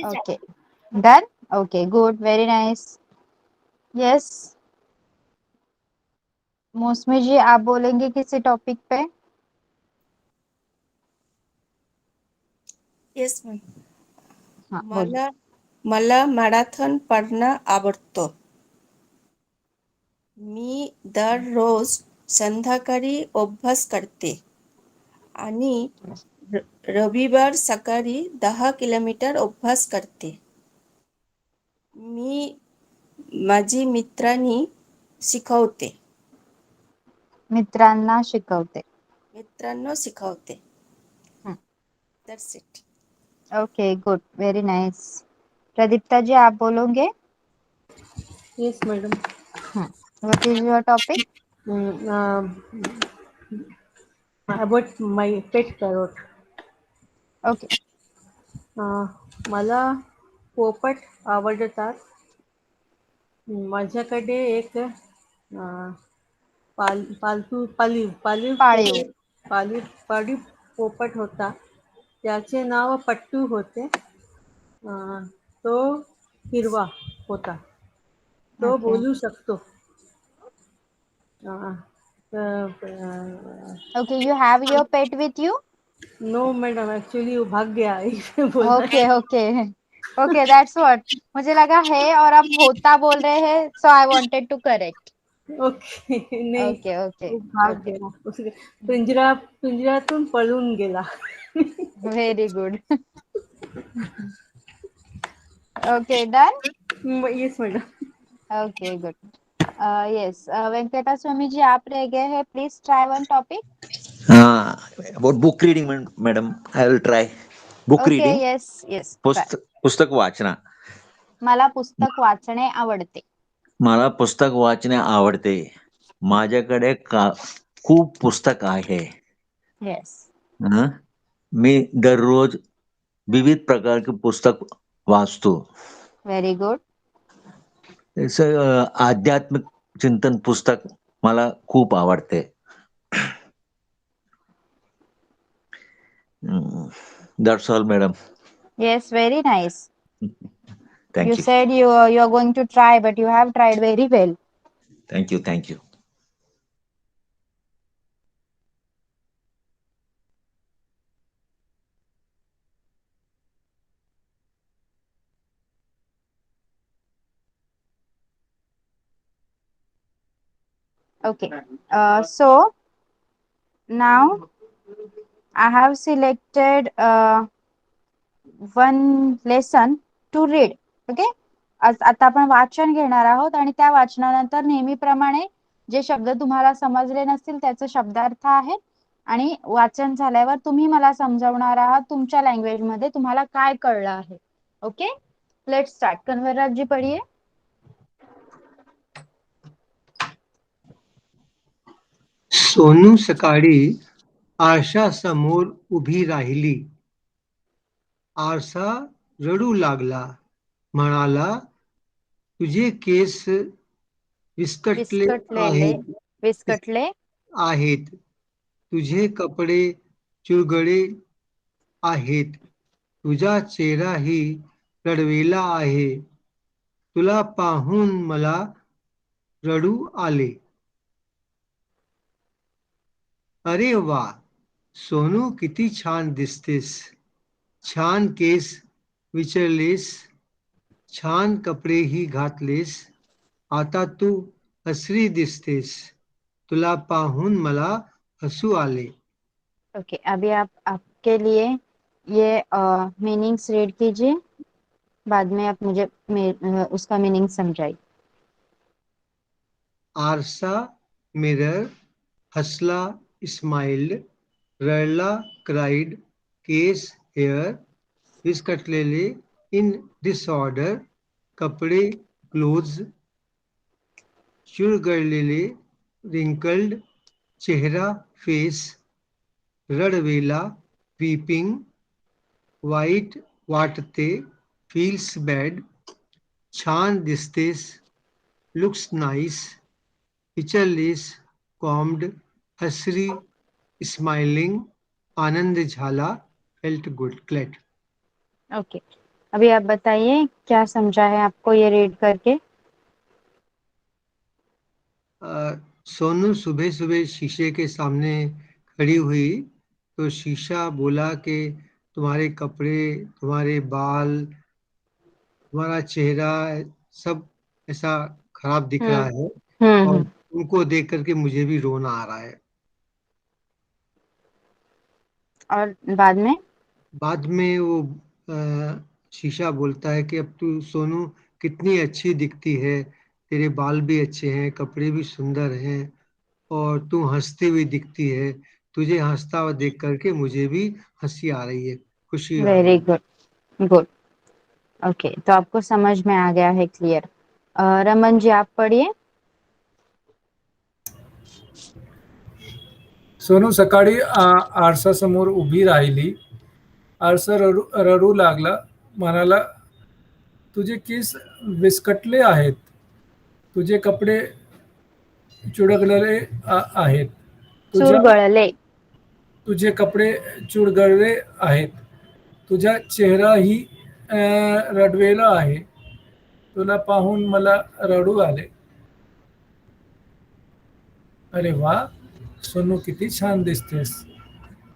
Okay, done. Okay, good, very nice. Yes, Mausami ji, आप बोलेंगे किसी टॉपिक पे? Yes ma'am. हाँ, बोलिए. मला मॅरेथॉन पळणं आवडतं. मी दररोज संध्याकाळी अभ्यास करते आणि रविवार सकाळी 10 किलोमीटर अभ्यास करते. मी माझी मित्रांना शिकवते. मित्रांना शिकवते. That's it. Okay, good, very nice. Pradipta ji, आप बोलोगे? Yes madam. What is your topic? About my pet parrot. Okay. मला पोपट आवडतात. माझ्याकडे एक पालतू पालीव पालीव पाळीव. पालीव पालीव पोपट होता. त्याचे नाव पट्टू होते. तो हिरवा होता. तो Okay. बोलू शकतो. Okay, you have your pet with you? No madam, actually वो भाग गया इसलिए बोलना है. Okay, okay. Okay, that's what. मुझे लगा है और आप होता बोल रहे हैं, so I wanted to correct. Okay. नाही, Okay, okay, वो भाग okay. गेला. पिंजऱ्यातून पळून गेला. Very good. Okay, done? Yes madam. Okay, good. Yes, Venkata Swami ji, आप रह गए हैं. Please try one topic. About book reading madam, I will try. Book Okay, reading, yes, yes. Try. पुस्तक वाचना. मला पुस्तक वाचणे आवडते. मला पुस्तक वाचणे आवडते. माझ्याकडे खूप पुस्तक आहे. Yes. हं? मी दररोज विविध प्रकारचे पुस्तक वाचतो. Very good. आध्यात्मिक चिंतन पुस्तक मला खूप आवडते. That's all madam. Yes, very nice. You thank you. said you are going to try, but you have tried very well. Thank you. Okay. So now I have selected one lesson to read. Okay. आता आपण वाचन घेणार आहोत आणि त्या वाचनानंतर नेहमीप्रमाणे जे शब्द तुम्हाला समजले नसतील त्याचे शब्दार्थ आहेत आणि वाचन झाल्यावर तुम्ही मला समजावणार आहात तुमच्या लँग्वेज मध्ये तुम्हाला काय कळलं आहे. Okay, let's start. Kanwarraj ji पढ़िए. सोनू सकाळी आरशासमोर उभी राहिली. आरसा रडू लागला. म्हणाला, तुझे केस विस्कटले आहेत. तुझे कपडे चुरगळे आहेत. तुझा चेहराही रडवेला आहे. तुला पाहून मला रडू आले. अरे वा, सोनू किती छान दिसतेस. छान केस विचारलेस. छान कपडेही घातलेस. आता तू हसरी दिसतेस. तुला पाहून मला हसू आले. ओके, अभी आप आपके लिए ये मीनिंग्स रीड कीजिए, बाद में आप मुझे उसका मीनिंग समझाइए. आरसा, मिरर, हसला, स्माइल्ड, रडला, क्राइड, केस, हेअर, विस्कटलेले, इन डिसऑर्डर, कपडे, क्लोथ्स, चुरगळलेले, रिंकल्ड, चेहरा, फेस, रडवेला, वीपिंग, वाईट वाटते, फील्स बॅड, छान दिसतेस, लुक्स नाईस, विचारलीस, कॉम्ड, हसरी, स्माइलिंग, आनंद झाला, फेल्ट गुड, ग्लैड. ओके, अभी आप बताइए क्या समझा है आपको ये रीड करके. सोनू सुबह सुबह शीशे के सामने खड़ी हुई तो शीशा बोला कि तुम्हारे कपड़े, तुम्हारे बाल, तुम्हारा चेहरा सब ऐसा खराब दिख रहा है और उनको देख करके मुझे भी रोना आ रहा है. और बाद में वो शीशा बोलता है कि अब तू सोनू कितनी अच्छी दिखती है. तेरे बाल भी अच्छे हैं, कपड़े भी सुंदर हैं और तू हंसती हुई दिखती है. तुझे हंसता हुआ देख करके मुझे भी हंसी आ रही है, खुशी आ रही वेरी है. Good, good. ओके, तो आपको समझ में आ गया है, क्लियर. रमन जी आप पढ़िए. सोनू सकाळी आरसासमोर उभी राहिली. आरसा रडू लागला, म्हणाला, तुझे केस विस्कटले आहेत, तुझे कपडे चुडगळले आहेत, चुरगळले. तुझे कपडे चुरगळले आहेत, तुझा चेहराही रडवेला आहे, तुला पाहून मला रडू आले. अरे वा, सोनू किती छान दिसतेस,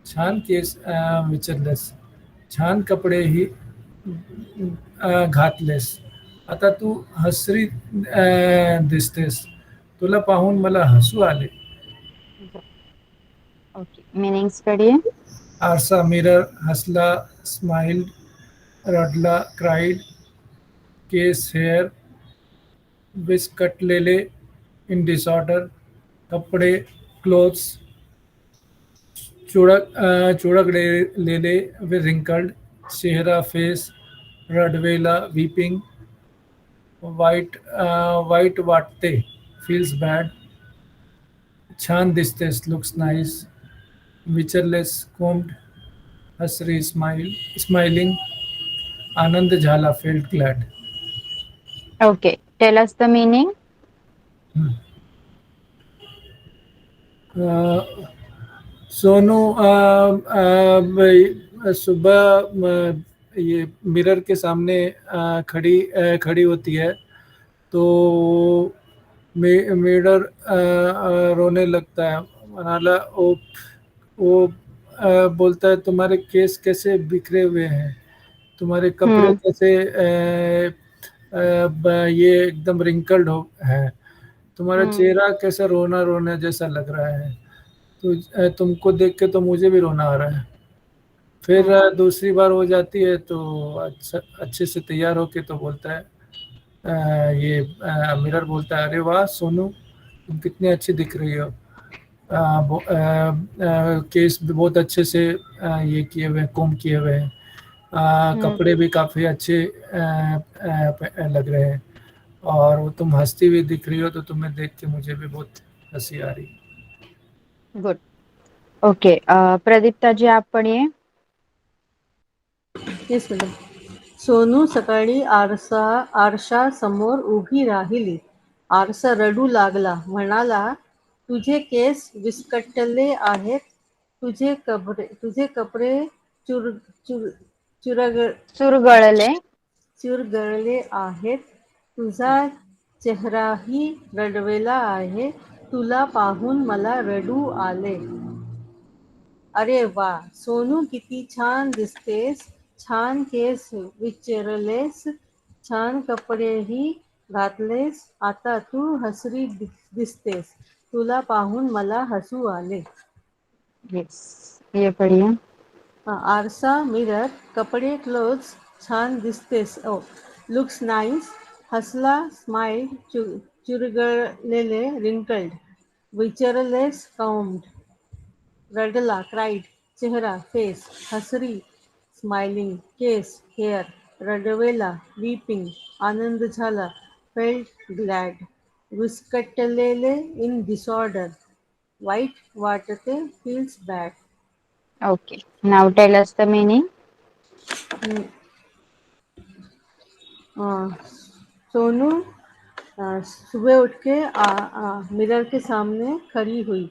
छान केस विचारलेस, छान कपडेही घातलेस, आता तू हसरी दिसतेस, तुला पाहून मला हसू आले. Okay, meaning study. आरसा, मिरर, हसला, स्माइल्ड, रडला, क्राईड, केस, हेअर, विस्कटलेले, इन डिसऑर्डर, कपडे, क्लोथ्स, चुडगलेले, रिंकल्ड, चेहरा, फेस, रडवेला, वीपिंग, वाईट वाटते, फील्स बॅड, छान दिसतेस, लुक्स नाईस, विचारलेस, कोम्ड, हसरी, स्माइलिंग, आनंद झाला, felt glad. Okay, tell us the meaning. Sonu सुबह ये मिरर के सामने खड़ी होती है, तो मिरर रोने लगता है, मनाला वो बोलता है, तुम्हारे केस कैसे बिखरे हुए हैं, तुम्हारे कपड़े कैसे ये एकदम रिंकल्ड है, तुम्हारा चेहरा कैसा रोना रोना जैसा लग रहा है, तो तुमको देख के तो मुझे भी रोना आ रहा है. फिर दूसरी बार हो जाती है तो अच्छे से तैयार होके तो बोलता है, ये मिरर बोलता है, अरे वाह सोनू, तुम कितनी अच्छी दिख रही हो, केस भी बहुत अच्छे से ये किए हुए, कोम किए हुए हैं, कपड़े भी काफ़ी अच्छे लग रहे हैं, और वो तुम हंसती हुई दिख रही हो, तो तुम्हें देख के मुझे भी बहुत हंसी आ रही. गुड. ओके, प्रदीप्ता जी आप पढ़िए. Yes madam. सोनू सकाळी आरशा समोर उभी राहिली. आरसा रडू लागला, म्हणाला, तुझे केस विस्कटले आहेत, तुझे कपडे चुरगळले. चुरगळले आहेत, तुझा चेहराही रडवेला आहे, तुला पाहून मला रडू आले. अरे वा, सोनू किती छान दिसतेस, छान केस विचारलेस, छान कपडेही घातलेस, आता तू हसरी दिसतेस, तुला पाहून मला हसू आले. यस, ये पढ़िए. आरसा, मिरर, कपडे, क्लोथ्स, छान दिसतेस, लुक्स नाईस, हसला, स्माइल, चुरगळलेले, रिंकल्ड, विचारलेस, काउम्ड, रडला, क्राईड, चेहरा, फेस, हसरी, स्माइलिंग, केस, हेअर, रडवेला, वीपिंग, आनंद झाला, फेल्ट ग्लॅड, विस्कटलेले, इन डिसऑर्डर, वाईट वाटते, feels bad. Okay, now tail us the meaning. Sonu सुबह उठ के मिरर के सामने खड़ी हुई,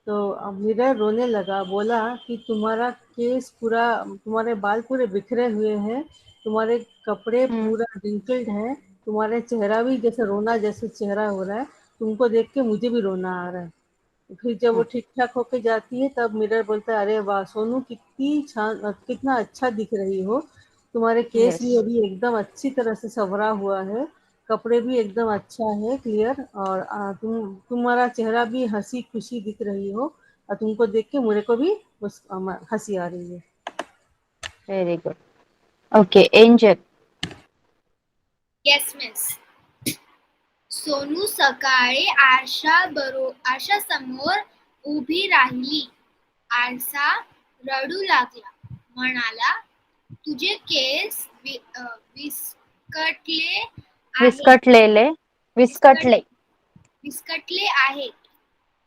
तो मिरर रोने लगा, बोला कि तुम्हारे बाल पूरे बिखरे हुए हैं, तुम्हारे कपड़े पूरा रिंकल्ड है, तुम्हारा चेहरा भी जैसे रोना जैसे चेहरा हो रहा है, तुमको देख के मुझे भी रोना आ रहा है. फिर जब वो ठीक ठाक होके जाती है, तब मिरर बोलता है, अरे वाह सोनू, कितना अच्छा दिख रही हो, तुम्हारे केस भी अभी एकदम अच्छी तरह से संवरा हुआ है, कपड़े भी एकदम अच्छा है, क्लियर, और तुम्हारा चेहरा भी हंसी खुशी दिख रही हो, और तुमको देख के मेरे को भी हंसी आ रही है. Very good. Okay, angel. Yes miss. Sonu सकाळी आरशा समोर उभी राहिली. आरसा रडू लागला, म्हणाला, तुझे केस विस्कटले विस्कटले. आहेत,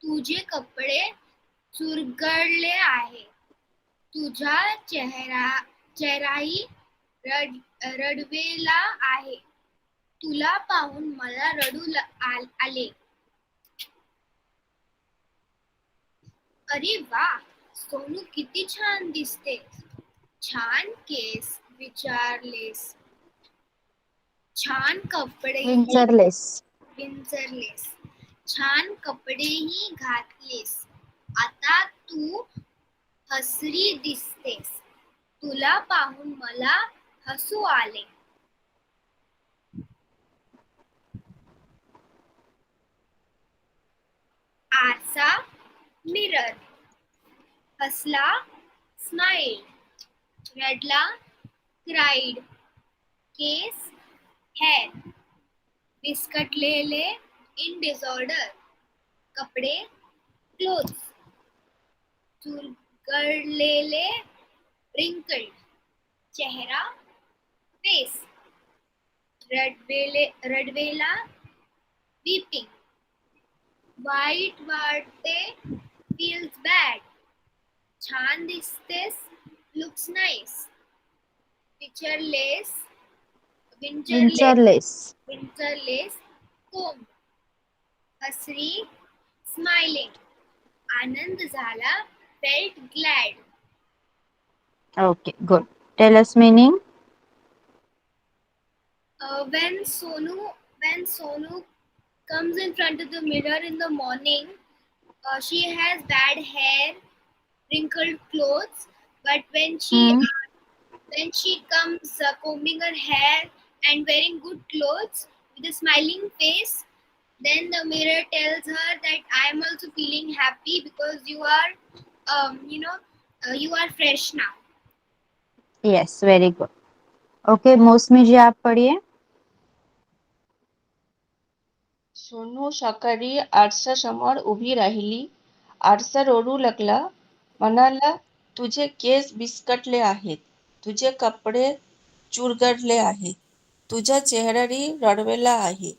तुझे कपडे चुरगळले आहे. तुझा चेहराही रडवेला आहे. तुला पाहून मला रडू आले. अरे वा, सोनू किती छान दिसतेस. छान केस विचारलेस. छान कपडे विंचरलेस. छान कपडेही घातलेस. आता तू हसरी दिसतेस. तुला पाहून मला हसू आले. आरसा मिरर. हसला स्माइल. रडला क्राईड. केस हेअर. विस्कटलेले इन डिसऑर्डर. कपडे क्लोथ्स. चुरगळलेले wrinkled. चेहरा फेस. रडवेला weeping. वाईट वाटते feels bad. छान दिसतेस looks nice. विंचरलेस कोंब. हसरी स्माइलिंग. आनंद झाला felt glad. Okay, good. Tell us meaning. When Sonu comes in front of the mirror in the morning, she has bad hair, wrinkled clothes, but when she comes combing her hair and wearing good clothes with a smiling face, then the mirror tells her that I am also feeling happy because you are fresh now. Yes, very good. Okay, मौसमी जी आप पढ़िए. सोनू सकाळी आरशासमोर उभी राहिली. आरसा रडू लागला. म्हणाला, तुझे केस विस्कटले आहेत. तुझे कपडे चुरगळले आहेत. तुझा चेहराही रडवेला आहे.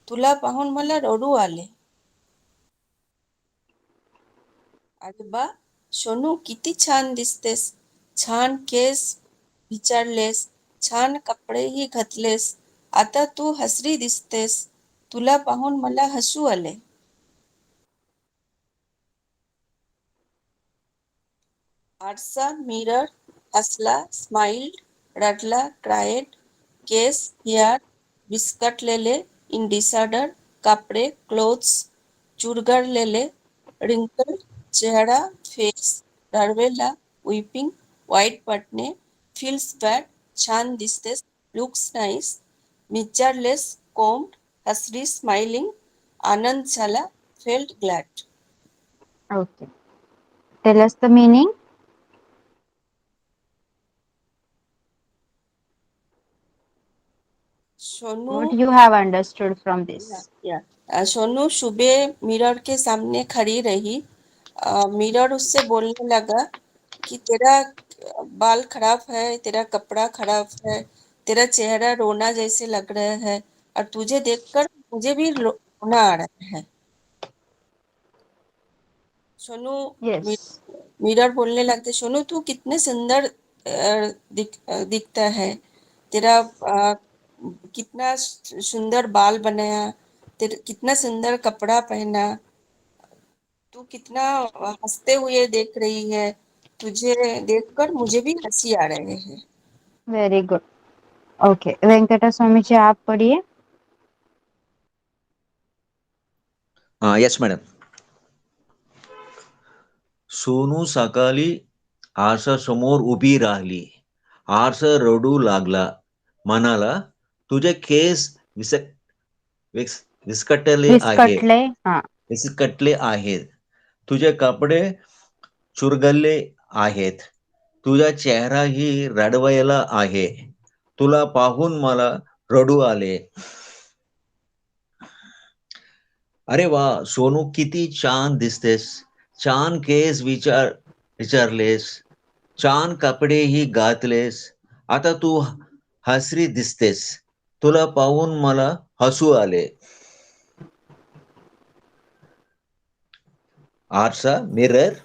तुला पाहून मला रडू आले. अरे बा, सोनू किती छान दिसतेस. छान केस विचारलेस. छान कपडेही घातलेस. आता तू हसरी दिसतेस. तुला पाहून मला हसू आले. आरसा मिरर. हसला स्माइल्ड. रडला क्रायड. केस हेअर विस्कटलेले इन डिसऑर्डर. कपडे क्लोथ्स चुरगळलेले रिंकल. चेहरा फेस. रडवेला वीपिंग. वाईट वाटणे फील्स बॅड. छान दिसतेस लुक्स नाईस. विचारलेस कोंब. हसरी स्माइलिंग. आनंद झाला felt glad. Okay. Tell us the meaning. Sonu What you have understood from this? Sonu सुबह मिरर के सामने खड़ी रही. मिरर उससे बोलने लगा कि तेरा बाल खराब है, तेरा कपड़ा खराब है, तेरा चेहरा रोना जैसे लग रहा है और तुझे देखकर मुझे भी रोना आ रहा है. सोनू Yes. मिरर बोलने लगते, सोनू तू कितने सुंदर दिखता है. तेरा कितना सुंदर बाल बनाया. कितना सुंदर कपड़ा पहना. तू कितना हंसते हुए देख रही है. तुझे देखकर मुझे भी हंसी आ रहे हैं. Very good. Okay, Venkata Swami ji आप पढ़िए. Yes madam. सोनू सकाळी आरशासमोर उभी राहिली. आरसा रडू लागला. म्हणाला, तुझे केस विस्कटले आहेत. तुझे कपडे चुरगळले आहेत. तुझा चेहराही रडवायला आहे. तुला पाहून मला रडू आले. अरे वा, सोनू किती छान दिसतेस. छान केस विचारलेस. छान कपडेही घातलेस. आता तू हसरी दिसतेस. तुला पाहून मला हसू आले. Arsha, mirror.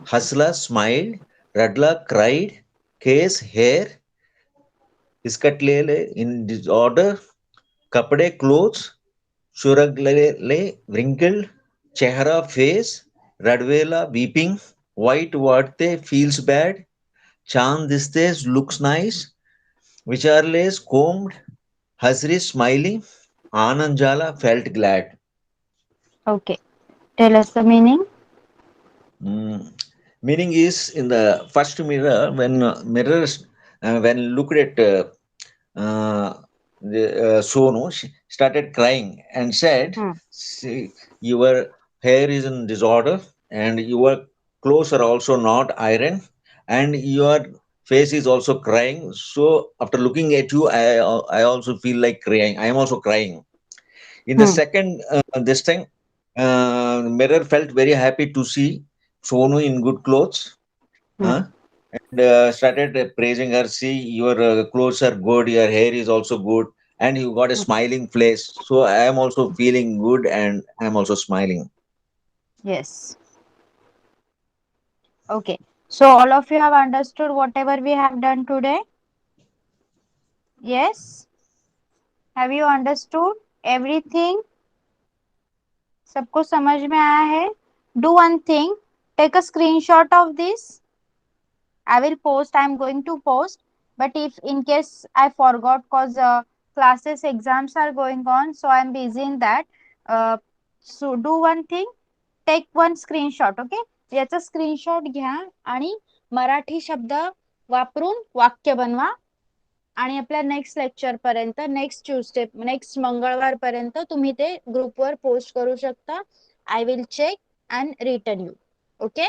Hasla smiled. Radla cried. Case, hair. Iskatlele in disorder. Kapade, clothes. Shuraglele, wrinkled. Chehra, face. Radvela, weeping. White Varte feels bad. Chand Diste looks nice. Vicharles combed. Hasri smiling. Ananjala felt glad. Okay. Tell us the meaning. Meaning is in the first mirror when mirrors when looked at Sonu, she started crying and said, Hmm. "See, your hair is in disorder and your clothes are also not iron and your face is also crying. So after looking at you, I also feel like crying. I am also crying." In the Hmm. second, this time, Mirror felt very happy to see Sonu in good clothes, Hmm. and started praising her. See, your clothes are good, your hair is also good, and you got a Hmm. smiling face. So I am also feeling good, and I am also smiling. Yes. Okay. So all of you have understood whatever we have done today? Yes. Have you understood everything? सबको समझ में आया है? Do one thing. Take a screenshot of this. I will post. I'm going to post. But if in case I forgot, cause classes exams are going on, so I'm busy in that. So do one thing. Take one screenshot. Okay. याचा screenshot घ्या आणि मराठी शब्द वापरून वाक्य बनवा आणि आपल्या next lecture पर्यंत, नेक्स्ट ट्यूसडे, नेक्स्ट मंगळवार पर्यंत तुम्ही ते ग्रुपवर पोस्ट करू शकता. I will check and return you. Okay.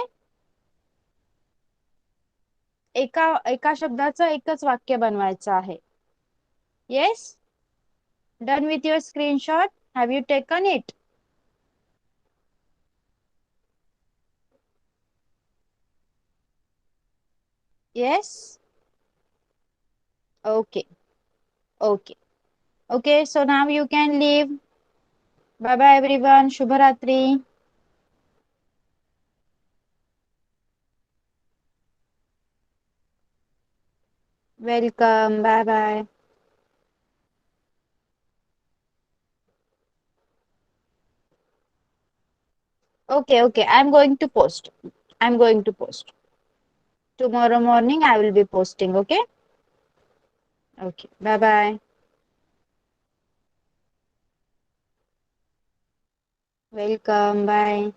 एका शब्दाचं एकच वाक्य बनवायचं आहे. Yes. Done with your screenshot. Have you taken it? Yes. Okay. Okay. Okay. So now you can leave. Bye bye everyone. Shubharatri. Welcome. Bye bye. Okay. Okay. I'm going to post. I'm going to post. Tomorrow morning I will be posting. Okay. Okay. Bye bye. Welcome. Bye.